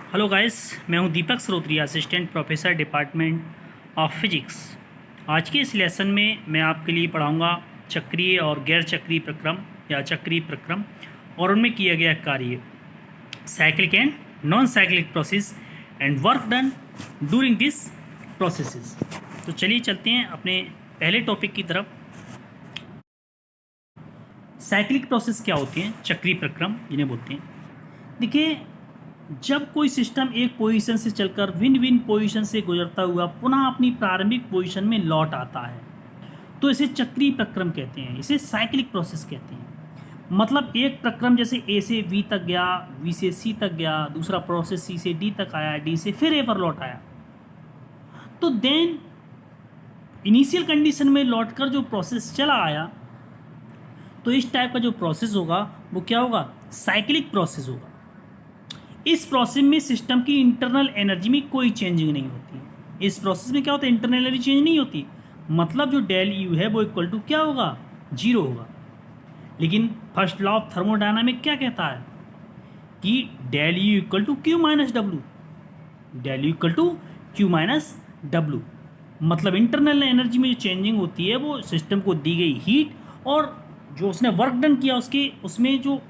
Hello guys, मैं हूं Deepak Sarotriya, assistant professor department of physics. आज के इस लेसन में मैं आपके लिए पढ़ाऊंगा चक्रीय और गैर चक्रीय प्रक्रम या चक्रीय प्रक्रम और उनमें किया गया कार्य, cyclic and non cyclic process and work done during this processes. तो चलिए चलते हैं अपने पहले टॉपिक की तरफ। साइक्लिक प्रोसेस क्या होती हैं? चक्रीय प्रक्रम जिन्हें बोलते हैं। देखिए, जब कोई सिस्टम एक पोजीशन से चलकर भिन्न भिन्न पोजीशन से गुजरता हुआ पुनः अपनी प्रारंभिक पोजीशन में लौट आता है तो इसे चक्रीय प्रक्रम कहते हैं, इसे साइक्लिक प्रोसेस कहते हैं। मतलब एक प्रक्रम जैसे ए से बी तक गया, बी से सी तक गया, दूसरा प्रोसेस सी से डी तक आया, डी से फिर ए पर लौट आया, तो देन इनिशियल कंडीशन में लौटकर जो प्रोसेस चला आया, तो इस टाइप का जो प्रोसेस होगा वो क्या होगा? साइक्लिक प्रोसेस होगा। इस प्रोसेस में सिस्टम की इंटरनल एनर्जी में कोई चेंजिंग नहीं होती। इस प्रोसेस में क्या होता है? इंटरनल एनर्जी चेंज नहीं होती। मतलब जो डेल यू है वो इक्वल टू क्या होगा? जीरो होगा। लेकिन फर्स्ट लॉ ऑफ थर्मोडायनामिक क्या कहता है कि del U equal to Q minus W, del U equal to Q minus W. मतलब इंटरनल एनर्जी में जो चेंजिंग होती है वो सिस्टम को दी गई हीट और जो उसने वर्क डन किया उसमें जो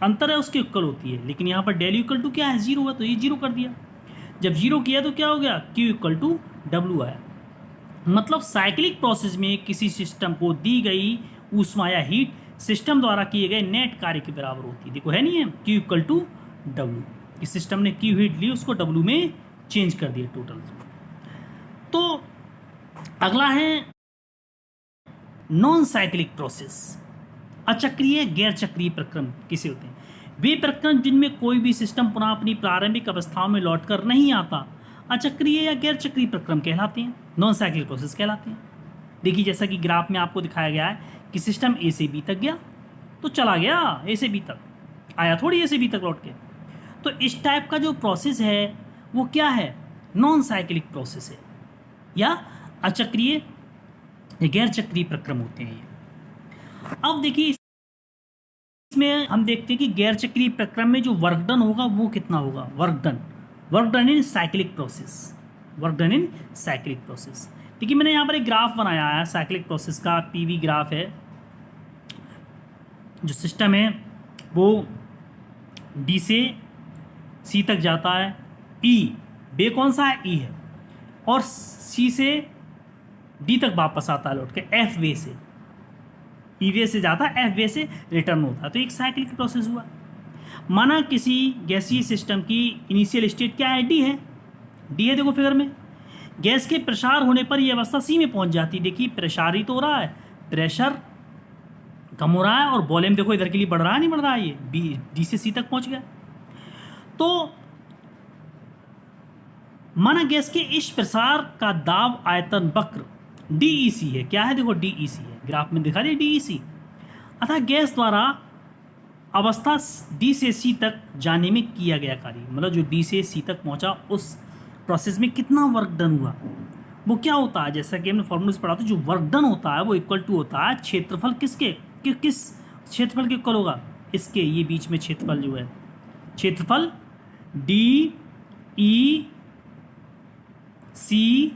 अंतर है उसके इक्वल होती है। लेकिन यहाँ पर डेल इक्वल टू क्या है? जीरो है, तो ये जीरो कर दिया। जब जीरो किया तो क्या हो गया? क्यू इक्वल टू डब्ल्यू आया। मतलब साइक्लिक प्रोसेस में किसी सिस्टम को दी गई ऊष्मा या हीट सिस्टम द्वारा किए गए नेट कार्य के बराबर होती है। देखो है नहीं है, क्यू इक्वल टू डब्ल्यू। इस सिस्टम ने क्यू हीट ली, उसको डब्ल्यू में चेंज कर दिया टोटल। तो अगला है नॉन साइक्लिक प्रोसेस। अचक्रीय गैर चक्रीय प्रक्रम किसे होते हैं? वे प्रक्रम जिनमें कोई भी सिस्टम पुनः अपनी प्रारंभिक अवस्थाओं में लौटकर नहीं आता अचक्रीय या गैर चक्रीय प्रक्रम कहलाते हैं, नॉन साइक्लिक प्रोसेस कहलाते हैं। देखिए, जैसा कि ग्राफ में आपको दिखाया गया है कि सिस्टम ए से बी तक गया तो चला गया, ए से बी तक आया, थोड़ी ए से बी तक लौट के। तो इस टाइप का जो प्रोसेस है वो क्या है? नॉन साइक्लिक प्रोसेस है या अचक्रीय या गैर चक्रीय प्रक्रम होते हैं। अब देखिए, इसमें हम देखते हैं कि गैर चक्रीय प्रक्रम में जो वर्क डन होगा वो कितना होगा? वर्क डन इन साइक्लिक प्रोसेस, वर्क डन इन साइक्लिक प्रोसेस। देखिए, मैंने यहाँ पर एक ग्राफ बनाया है साइक्लिक प्रोसेस का, पीवी ग्राफ है। जो सिस्टम है वो डी से सी तक जाता है, ई बे कौन सा है? ई है। और सी से डी तक वापस आता है लौट के, एफ वे से, ई वे से जाता है, एफ वे से रिटर्न होता है। तो एक साइक्लिक प्रोसेस हुआ। माना किसी गैसीय सिस्टम की इनिशियल स्टेट क्या है? डी है। डी है, देखो फिगर में। गैस के प्रसार होने पर यह अवस्था सी में पहुंच जाती है। देखिए, प्रसारित हो रहा है, प्रेशर कम हो रहा है और वॉल्यूम देखो इधर के लिए बढ़ रहा है, नहीं बढ़ रहा है? ये डी से सी तक पहुंच गया। तो माना गैस के इस प्रसार का दाब आयतन वक्र डीईसी है। क्या है? देखो डीईसी है, ग्राफ में दिखा रही डीईसी। अतः गैस द्वारा अवस्था डी से सी तक जाने में किया गया कार्य, मतलब जो डी से सी तक पहुंचा उस प्रोसेस में कितना वर्क डन हुआ वो क्या होता है? जैसा कि हमने फॉर्मूले से पढ़ा था, जो वर्क डन होता है वो इक्वल टू होता है क्षेत्रफल किसके, किस क्षेत्रफल के इक्वल होगा? इसके, ये बीच में क्षेत्रफल जो है, क्षेत्रफल डी ई सी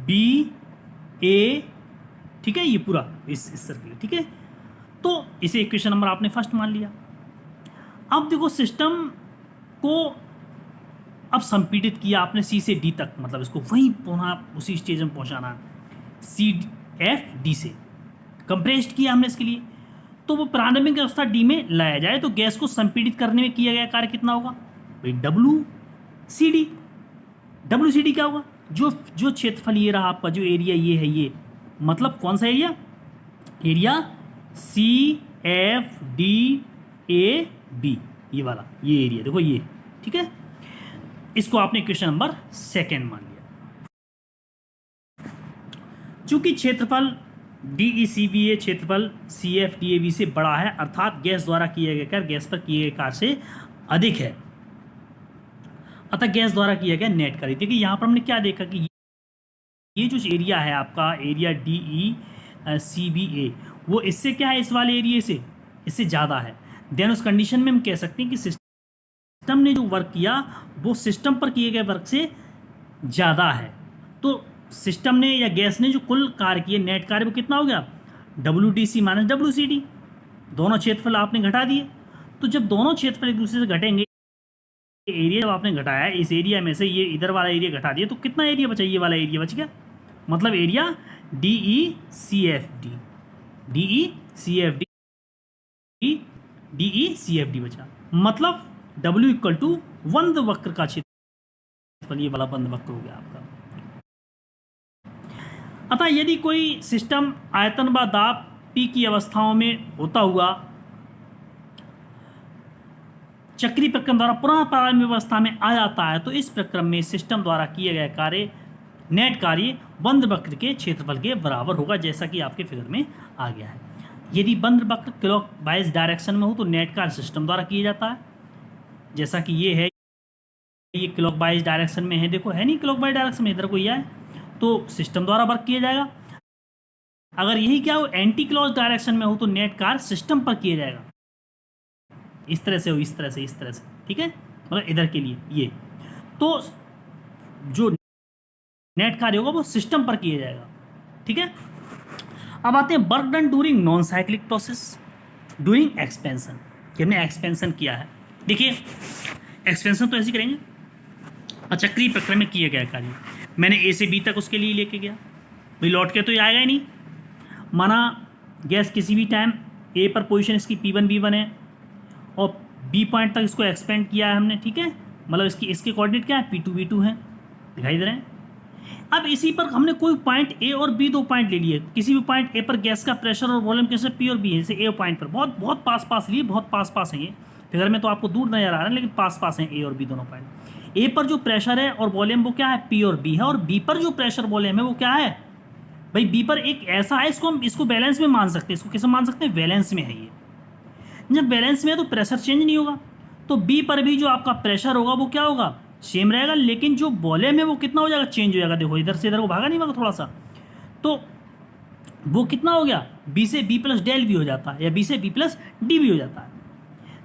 बी ए, ठीक है, ये पूरा इस सर्किल, ठीक है। तो इसे इक्वेशन नंबर आपने फर्स्ट मान लिया। अब देखो, सिस्टम को अब संपीड़ित किया आपने सी से डी तक, मतलब इसको वहीं पुनः उसी स्टेज में पहुंचाना, सी एफ डी से कंप्रेस्ड किया हमने इसके लिए। तो वो प्रारंभिक अवस्था डी में लाया जाए तो गैस को संपीड़ित करने में किया गया कार्य कितना होगा भाई? W C D. W C D क्या होगा? जो क्षेत्रफल ये रहा आपका, जो एरिया ये है, ये मतलब कौन सा area? Area C F D A B, ये वाला, ये एरिया देखो ये, ठीक है। इसको आपने क्वेश्चन नंबर सेकेंड मान लिया। चूंकि क्षेत्रफल D E C B A क्षेत्रफल C F D A B से बड़ा है, अर्थात गैस द्वारा किए गए कार्य गैस पर किए गए कार्य से अधिक है, अतः गैस द्वारा किया गया नेट कार्य। देखिए, यहाँ पर हमने क्या देखा कि ये जो एरिया है आपका, area D E C B A, वो इससे क्या है? इस वाले एरिया से इससे ज़्यादा है। देन उस कंडीशन में हम कह सकते हैं कि सिस्टम ने जो वर्क किया वो सिस्टम पर किए गए वर्क से ज़्यादा है। तो सिस्टम ने या गैस ने जो कुल कार्य किए, नेट कार्य, वो कितना हो गया, WDC माइनस WCD। दोनों क्षेत्रफल आपने घटा दिए। तो जब दोनों क्षेत्रफल एक दूसरे से घटेंगे, एरिया जब आपने घटाया, इस एरिया में से ये इधर वाला एरिया घटा दिया, तो कितना एरिया बचा, ये वाला एरिया बच गया। मतलब एरिया DECFD बचा। मतलब W इक्वल टू बंद वक्र का क्षेत्रफल, ये वाला बंद वक्र हो गया आपका। अतः यदि कोई सिस्टम आयतन व दाब P की अवस्थाओं में होता हुआ चक्रीय प्रक्रम द्वारा पुनः प्रारंभिक अवस्था में आ जाता है, तो इस प्रक्रम में सिस्टम द्वारा किए गए कार्य, नेट कार्य बंद वक्र के क्षेत्रफल के बराबर होगा, जैसा कि आपके फिगर में आ गया है। यदि बंद वक्र क्लॉकवाइज डायरेक्शन में हो तो नेट कार्य सिस्टम द्वारा किया जाता है, जैसा कि ये है, ये क्लॉकवाइज डायरेक्शन में है, देखो है नहीं क्लॉकवाइज डायरेक्शन में, इधर कोई है तो सिस्टम द्वारा वर्क किया जाएगा। अगर यही क्या हो, एंटी क्लॉक डायरेक्शन में हो तो नेट कार्य सिस्टम पर किया जाएगा। इस तरह से हो, इस तरह से, इस तरह से, ठीक है, मतलब इधर के लिए ये, तो जो नेट कार्य होगा वो सिस्टम पर किया जाएगा, ठीक है। अब आते हैं work done during non cyclic process during expansion, कि हमने एक्सपेंशन किया है। देखिए एक्सपेंशन तो ऐसे करेंगे, चक्रीय प्रक्रम में किया गया कार्य मैंने A से B तक उसके लिए लेके गया, भाई लौट के तो ये आएगा ही नहीं। माना गैस किसी भी टाइम A पर पोजीशन इसकी P1 B1 है और B पॉइंट तक इसको एक्सपेंड किया है हमने, ठीक है, मतलब इसके कोऑर्डिनेट क्या है, P2 B2 है, दिखाई दे रहे हैं। अब इसी पर हमने कोई पॉइंट A और B, दो पॉइंट ले लिए। किसी भी पॉइंट A पर गैस का प्रेशर और वॉल्यूम कैसे P और B है, जैसे A पॉइंट पर बहुत पास लिए, बहुत पास हैं ये, फिगर में तो आपको दूर नजर आ रहा है लेकिन पास हैं A और B दोनों पॉइंट। A पर जो प्रेशर है और वॉल्यूम वो क्या है, P और B है, और B पर जो प्रेशर वॉल्यूम है वो क्या है भाई, B पर एक ऐसा है, इसको बैलेंस में मान सकते हैं, इसको किसे मान सकते हैं, बैलेंस में है ये। जब बैलेंस में है तो प्रेशर चेंज नहीं होगा, तो B पर भी जो आपका प्रेशर होगा वो क्या होगा, सेम रहेगा, लेकिन जो वॉल्यूम है वो कितना हो जाएगा, चेंज हो जाएगा। देखो इधर से इधर को भागा नहीं भागा थोड़ा सा, तो वो कितना हो गया, B से B प्लस डेल भी हो जाता है, या B से B प्लस डी भी हो जाता है।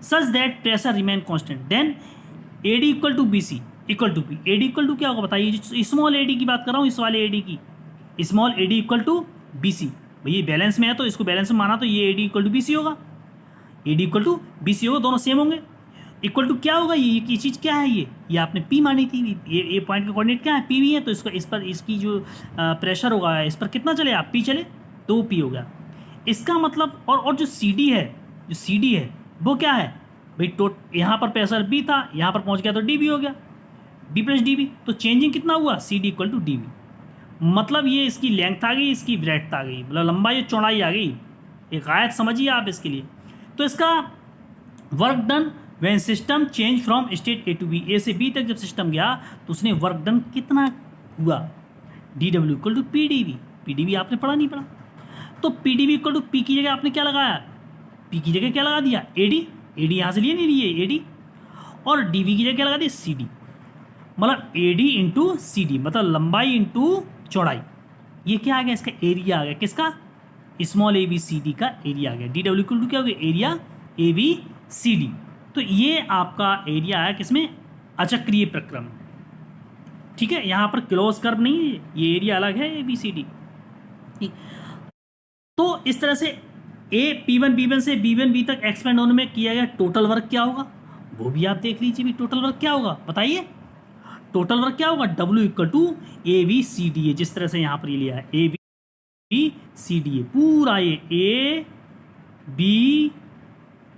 Such that pressure remain constant, then AD equal to BC equal to P। AD equal to क्या होगा बताइए, जो स्मॉल AD की बात कर रहा हूँ, इस वाले AD की, small AD equal to BC। भाई ये बैलेंस में है तो इसको बैलेंस में माना, तो ये AD इक्वल टू BC होगा, AD इक्वल टू BC होगा, दोनों सेम होंगे। इक्वल टू क्या होगा, ये चीज़ क्या है, ये आपने P मानी थी, ये पॉइंट का कोऑर्डिनेट क्या है, PV है, तो इसको इस पर इसकी जो प्रेशर होगा इस पर कितना चले आप, P चले, तो P हो गया। इसका मतलब और जो CD है वो क्या है भाई, यहाँ पर प्रेशर B था, यहाँ पर पहुँच गया तो DB हो गया, D प्लस DB, तो चेंजिंग कितना हुआ, CD इक्वल टू DB। मतलब ये इसकी लेंथ आ गई, इसकी ब्रेड्थ आ गई, मतलब लंबाई और चौड़ाई आ गई, एक आयत समझिए आप इसके लिए। तो इसका work done when system change from state A to B, A से B तक जब सिस्टम गया तो उसने वर्क डन कितना हुआ, DW इक्वल टू PDB आपने पढ़ा नहीं पढ़ा, तो PDB इक्वल टू P की जगह आपने क्या लगाया, P की जगह क्या लगा दिया, AD यहाँ से लिए नहीं लिए AD, और DB की जगह क्या लगा दी, CD, मतलब AD इंटू CD, मतलब लंबाई इंटू चौड़ाई। ये क्या आ गया, इसका एरिया आ गया, किसका, स्मॉल ABCD का एरिया आ गया। DW इक्वल टू क्या हो गया, एरिया ABCD। तो ये आपका एरिया है किसमें, अचक्रीय प्रक्रम, ठीक है, यहाँ पर क्लोज कर्व नहीं है, ये एरिया अलग है ABCD। तो इस तरह से P1 B1 से B1 B तक एक्सपेंड होने में किया गया टोटल वर्क क्या होगा, वो भी आप देख लीजिए भी, टोटल वर्क क्या होगा बताइए, टोटल वर्क क्या होगा, W इक्वल टू ABCD, जिस तरह से यहाँ पर ये लिया है ABCD, पूरा ये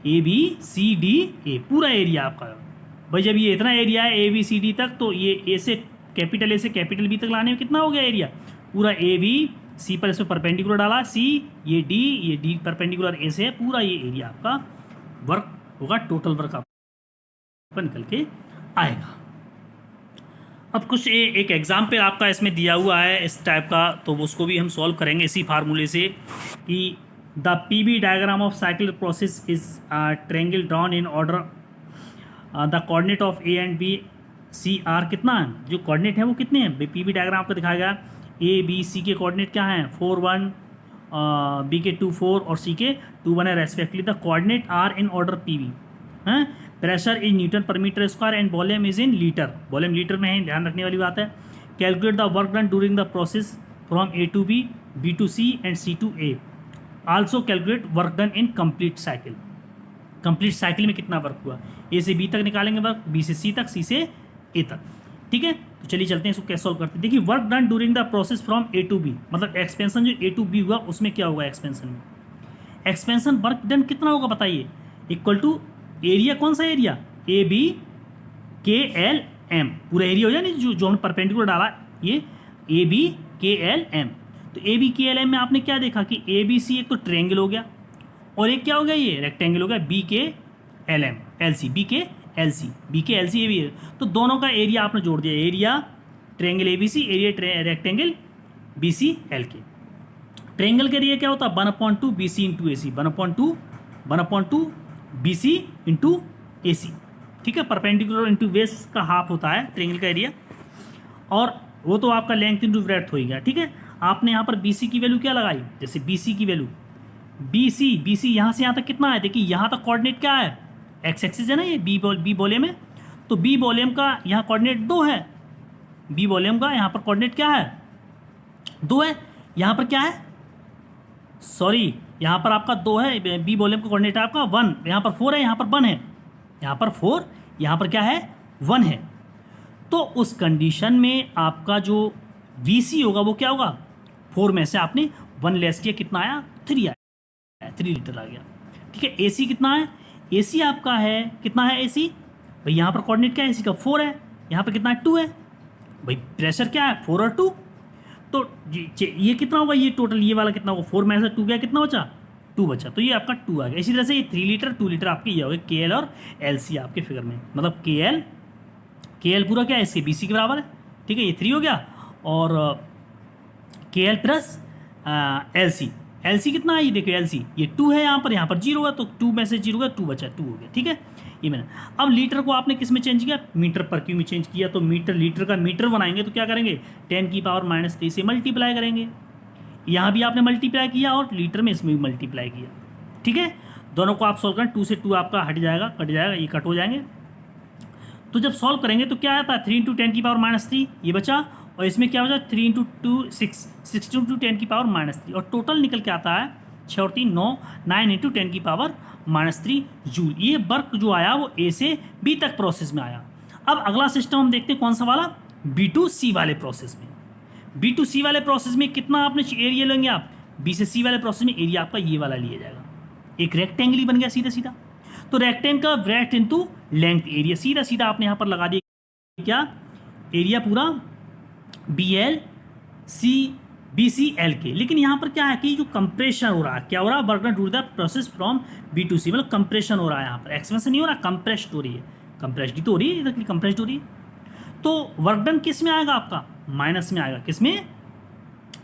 ABCD पूरा एरिया आपका। भाई जब ये इतना एरिया है ABCD तक, तो ये A से कैपिटल B तक लाने में कितना हो गया एरिया, पूरा ABC पर इसमें परपेंडिकुलर डाला, C ये D परपेंडिकुलर A से है, पूरा ये एरिया आपका वर्क होगा, टोटल वर्क आपका निकल के आएगा। अब कुछ एक एग्जाम्पल आपका इसमें दिया हुआ है इस टाइप का, तो उसको भी हम सॉल्व करेंगे इसी फार्मूले से कि the PV diagram of cycle process is triangle drawn in order, the coordinate of A and B C R कितना है, जो कोऑर्डिनेट है वो कितने हैं, PV डायग्राम आपको दिखाया गया, A B C के कोऑर्डिनेट क्या हैं, 4 1, B के 2 4 और C के 2 1 है respectively. The coordinate are in order PV हैं, pressure is newton per metre square and volume is in litre, volume litre में है, ध्यान रखने वाली बात है। Calculate the work done during the process from A to B, B to C and C to A. Also calculate work done in complete cycle, complete cycle में कितना work हुआ, ए से बी तक निकालेंगे वर्क, बी से सी तक, सी से ए तक, ठीक है। तो चलिए चलते हैं इसको कैसे सॉल्व करते हैं। देखिए work done during the process from A to B, मतलब एक्सपेंशन जो ए टू बी हुआ उसमें क्या होगा, एक्सपेंशन में एक्सपेंशन वर्क डन कितना होगा बताइए, इक्वल टू एरिया, कौन सा area, A B K L M, पूरा एरिया हो जाए नहीं, जो हमने परपेंडिकुलर डाला ये A B K L M. तो A B K L M में आपने क्या देखा कि ए बी सी एक तो ट्रेंगल हो गया और एक क्या हो गया, ये रेक्टेंगल हो गया, B K L M L C, B K L C, B K L C A B. तो दोनों का एरिया आपने जोड़ दिया, area triangle A B C, area rectangle B C L K. Triangle का एरिया क्या होता है, 1/2 B C into A C, 1/2 B C into A C, ठीक है। परपेंडिकुलर इंटू बेस का हाफ होता है ट्रेंगल का एरिया, और वो तो आपका लेंथ इंटू ब्रेड्थ हो गया, ठीक है। आपने यहाँ पर बी सी की वैल्यू क्या लगाई, जैसे बी सी की वैल्यू, बी सी यहाँ से यहाँ तक कितना है, देखिए यहाँ तक कोऑर्डिनेट क्या है, एक्स एक्सिस है ना, ये बी वॉल्यूम है, तो बी वॉल्यूम का यहाँ कोऑर्डिनेट 2 है, बी वॉल्यूम का यहाँ पर कोऑर्डिनेट क्या है, 2 है। यहाँ पर क्या है, सॉरी यहाँ पर आपका 2 है, बी वॉल्यूम का कोऑर्डिनेट है आपका 1, यहाँ पर 4 है, यहाँ पर 1 है, यहाँ पर 4, यहाँ पर क्या है 1 है। तो उस कंडीशन में आपका जो वी सी होगा वो क्या होगा, 4 में से आपने 1 लेस किया, कितना आया, 3 आया, 3 लीटर आ गया, ठीक है। ए सी कितना है, ए सी आपका है, कितना है ए सी भाई, यहाँ पर कोऑर्डिनेट क्या है, ए सी का 4 है, यहाँ पर कितना है 2 है भाई, प्रेशर क्या है 4 और 2, तो ये कितना होगा, ये टोटल ये वाला कितना होगा, 4 में से 2 गया, कितना बचा 2 बचा, तो ये आपका 2 आ गया। इसी तरह से ये 3 लीटर 2 लीटर आपके ये हो गए के एल और एल सी आपके फिगर में, मतलब के एल पूरा क्या है, इसके बी सी के बराबर है, ठीक है, ये 3 हो गया, और के एल प्लस एल सी कितना है, ये देखो एल सी ये 2 है, यहाँ पर 0 है, तो 2 में से 0 गया, 2 बचा, 2 हो गया, ठीक है। ये मैंने अब लीटर को आपने किस में चेंज किया, मीटर पर क्यू में चेंज किया, तो लीटर का मीटर बनाएंगे तो क्या करेंगे, 10⁻³ से मल्टीप्लाई करेंगे, यहाँ भी आपने मल्टीप्लाई किया और लीटर में इसमें भी मल्टीप्लाई किया, ठीक है। दोनों को आप सॉल्व करें, 2 से 2 आपका कट जाएगा, ये कट हो जाएंगे। तो जब सॉल्व करेंगे तो क्या आता है, 3 × 10⁻³ ये बचा, और इसमें क्या बचा 3 × 2 6, 6 × 10⁻³, और टोटल निकल के आता है 6 और 3 9, 9 × 10⁻³ जूल। ये वर्क जो आया वो ए से बी तक प्रोसेस में आया। अब अगला सिस्टम हम देखते हैं कौन सा वाला, बी टू सी वाले प्रोसेस में। बी टू सी वाले प्रोसेस में कितना आपने एरिया लेंगे आप, बी से सी वाले प्रोसेस में एरिया आपका ये वाला लिया जाएगा, एक रेक्टेंगल ही बन गया सीधा सीधा। तो रेक्टेंगल का ब्रेड्थ इंटू लेंथ एरिया, सीधा सीधा आपने यहाँ पर लगा दिया क्या, एरिया पूरा B L C B C L K. लेकिन यहाँ पर क्या है कि जो कंप्रेशन हो रहा है, क्या हो रहा है, work done during the process from B to C, मतलब कंप्रेशन हो रहा है, यहाँ पर एक्सपेंशन नहीं हो रहा, कंप्रेस्ड हो रही है, कंप्रेस्ड तो हो रही है, इधर कंप्रेस्ड हो रही है। तो वर्क डन किस में आएगा आपका, माइनस में आएगा, किस में,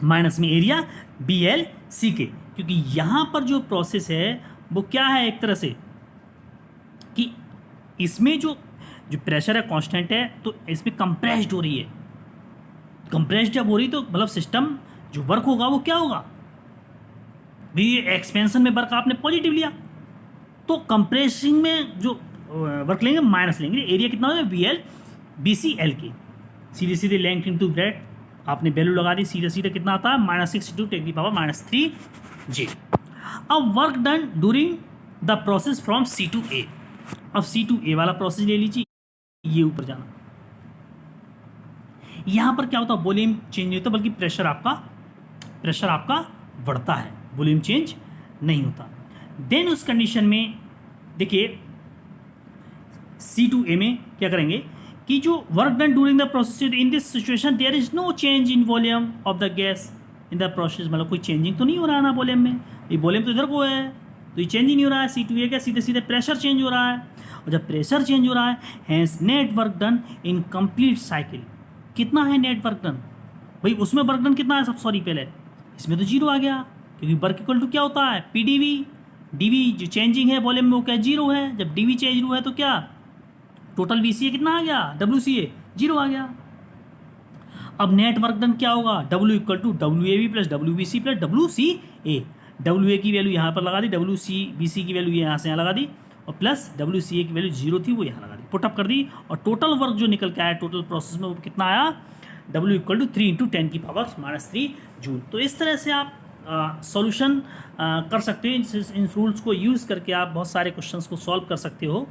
माइनस में, एरिया बी एल सी के, क्योंकि यहाँ पर जो प्रोसेस है वो क्या है, एक तरह से कि इसमें जो प्रेशर है कांस्टेंट है, तो इसमें कंप्रेस्ड हो रही है, कंप्रेस्ड जब हो रही तो मतलब सिस्टम जो वर्क होगा वो क्या होगा, भी एक्सपेंशन में वर्क आपने पॉजिटिव लिया, तो कंप्रेसिंग में जो वर्क लेंगे माइनस लेंगे, एरिया कितना होगा B L B C L K, सीधे सीधे लेंथ इंटू ब्रेड्थ आपने वैल्यू लगा दी, सीधे सीधे कितना आता है -6 × 10⁻³ जे। अब work done during the process from C to A, अब सी टू ए वाला प्रोसेस ले लीजिए, ये ऊपर जाना, यहाँ पर क्या होता है, वॉल्यूम चेंज नहीं होता, बल्कि प्रेशर आपका बढ़ता है, वॉल्यूम चेंज नहीं होता। देन उस कंडीशन में देखिए C2A में क्या करेंगे कि जो work done during the process in this situation there is no change in volume of the gas in the process, मतलब कोई चेंजिंग तो नहीं हो रहा है ना वॉल्यूम में, ये वॉल्यूम तो इधर को है, तो ये चेंज ही नहीं हो रहा है। C2A का सीधे सीधे प्रेशर चेंज हो रहा है, और जब प्रेशर चेंज हो रहा है hence net work done in complete cycle, कितना है नेट वर्क डन भाई, उसमें वर्क डन कितना है, सब सॉरी पहले इसमें तो 0 आ गया, क्योंकि वर्क इक्वल टू क्या होता है PdV, dV जो चेंजिंग है वॉल्यूम में वो क्या 0 है, जब dV चेंज है तो क्या टोटल VCA कितना आ गया, WCA 0 आ गया। अब नेट वर्क डन क्या होगा, W = WAV + WBC + WCA, WA की वैल्यू यहाँ पर लगा दी, WCBC की वैल्यू यहाँ से यहाँ लगा दी, और प्लस WCA की वैल्यू 0 थी, वो यहाँ लगा दी, पुटअप कर दी, और टोटल वर्क जो निकल के आया टोटल प्रोसेस में वो कितना आया, W = 3 × 10⁻³ जूल। तो इस तरह से आप सॉल्यूशन कर सकते हो, इन रूल्स को यूज़ करके आप बहुत सारे क्वेश्चंस को सॉल्व कर सकते हो।